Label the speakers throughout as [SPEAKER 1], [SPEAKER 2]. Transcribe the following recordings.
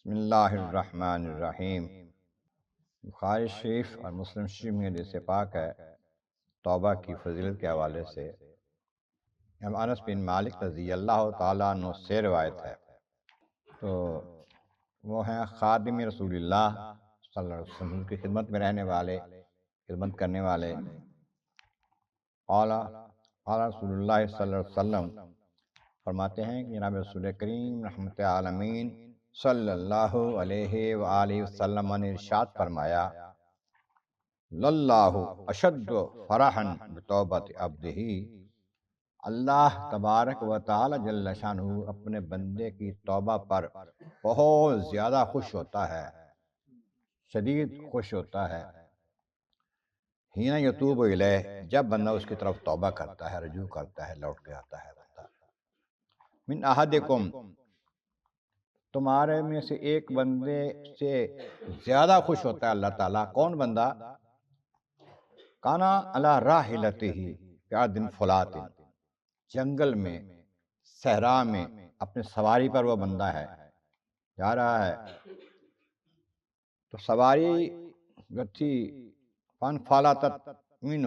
[SPEAKER 1] بسم اللہ الرحمن الرحیم۔ بخاری شریف اور مسلم شریف میں حدیث پاک ہے توبہ کی فضیلت کے حوالے سے۔ انس بن مالک رضی اللہ تعالیٰ عنہ سے روایت ہے، تو وہ ہیں خادم رسول اللہ صلی اللہ علیہ وسلم کی خدمت میں رہنے والے، خدمت کرنے والے۔ قال رسول اللہ صلی اللہ علیہ وسلم فرماتے ہیں کہ جناب رسول کریم رحمت عالمین صلی اللہ علیہ وآلہ وسلم نے ارشاد فرمایا، للہ اشد فرحا بتوبت عبدہ، اللہ تبارک و تعالی جل شانہ اپنے بندے کی توبہ پر بہت زیادہ خوش ہوتا ہے، شدید خوش ہوتا ہے۔ حین یتوب الیہ، جب بندہ اس کی طرف توبہ کرتا ہے، رجوع کرتا ہے، لوٹ کے آتا ہے بندہ۔ من احدکم، تمہارے میں سے ایک بندے سے زیادہ خوش ہوتا ہے اللہ تعالیٰ۔ کون بندہ؟ کانا علی راحلتہ بعد فلات، جنگل میں، صحرا میں اپنے سواری پر وہ بندہ ہے، جا رہا ہے، تو سواری جو تھی فن فالاتت منہ،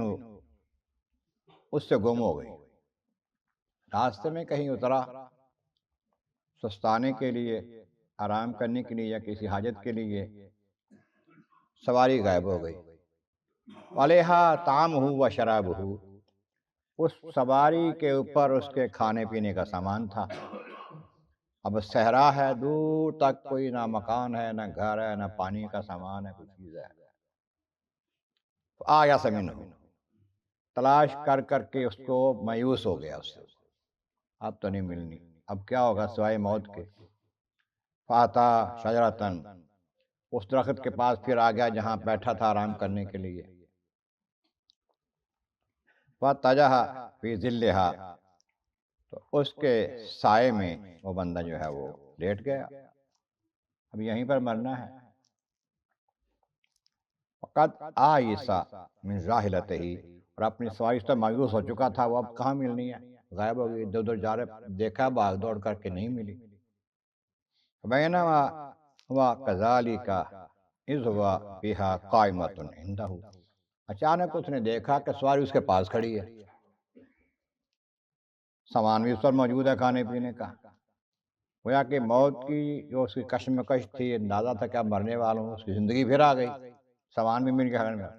[SPEAKER 1] اس سے گم ہو گئی۔ راستے میں کہیں اترا سستانے کے لیے، آرام کرنے کے لیے یا کسی حاجت کے لیے، سواری غائب ہو گئی۔ علیہا طعامہ و شرابہ، اس سواری کے اوپر اس کے کھانے پینے کا سامان تھا۔ اب صحرا ہے، دور تک کوئی نہ مکان ہے، نہ گھر ہے، نہ پانی کا سامان ہے، کوئی چیز ہے۔ آیا سمنہ، تلاش کر کر کے اس کو مایوس ہو گیا، اس سے اب تو نہیں ملنی، اب کیا ہوگا سوائے موت کے۔ فاتا شجرتن، اس درخت کے پاس پھر آ گیا جہاں بیٹھا تھا آرام کرنے کے لیے۔ فاتجہ فی ظلھا، تو اس کے سائے میں وہ بندہ جو ہے وہ لیٹ گیا، اب یہیں پر مرنا ہے۔ فقد آئس من راحلتہ، اور اپنی سواری سے مایوس ہو چکا تھا، وہ اب کہاں ملنی ہے، غائب ہو گئی، ادھر ادھر جا رہے، دیکھا بھاگ دوڑ کر کے نہیں ملی۔ بینما ہوا کذالک اذ ہوا بہا قائمۃ عندہ، اچانک اس نے دیکھا کہ سواری اس کے پاس کھڑی ہے، سامان بھی اس پر موجود ہے کھانے پینے کا۔ گویا کہ موت کی جو اس کی کشمکش تھی، اندازہ تھا کہ اب مرنے والا ہوں، اس کی زندگی پھر آ گئی، سامان بھی مل گیا گھر میں۔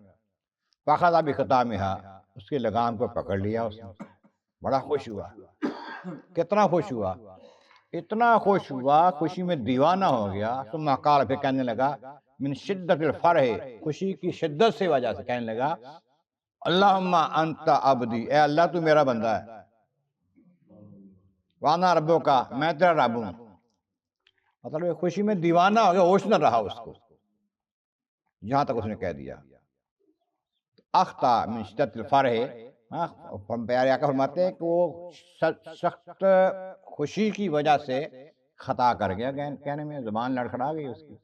[SPEAKER 1] فاخذ بختامہا، اس کی لگام کو پکڑ لیا اس نے، بڑا خوش ہوا۔ کتنا خوش ہوا؟ اتنا خوش ہوا، خوشی میں دیوانہ ہو گیا۔ ثم قال، پھر کہنے لگا، من شدت الفرح، خوشی کی شدت سے وجہ سے کہنے لگا، اللہم انت عبدی، اے اللہ تو میرا بندہ ہے، وانا ربک، میں تیرا رب ہوں۔ مطلب خوشی میں دیوانہ ہو گیا، ہوش نہ رہا اس کو، جہاں تک اس نے کہہ دیا۔ اخطا من شدت الفرح، پیارے آقا فرماتے ہیں کہ وہ سخت خوشی کی وجہ سے خطا کر گیا، کہنے میں زبان لڑکھڑا گئی اس کی۔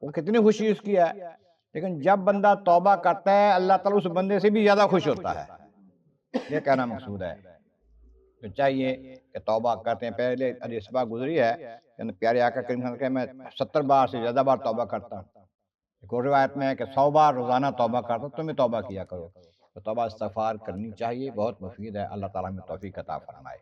[SPEAKER 1] وہ کتنی خوشی اس کی ہے، لیکن جب بندہ توبہ کرتا ہے اللہ تعالیٰ اس بندے سے بھی زیادہ خوش ہوتا ہے، یہ کہنا مقصود ہے۔ تو چاہیے کہ توبہ کرتے ہیں، پہلے حدیث پاک گزری ہے کہ پیارے آقا کریم صلی اللہ علیہ وسلم کہ میں 70 بار سے زیادہ بار توبہ کرتا ہوں۔ ایک اور روایت میں ہے کہ 100 بار روزانہ توبہ کرتا ہوں، تم بھی توبہ کیا کرو۔ تو توبہ استغفار کرنی چاہیے، بہت مفید ہے، اللہ تعالیٰ ہمیں توفیق عطا فرمائے۔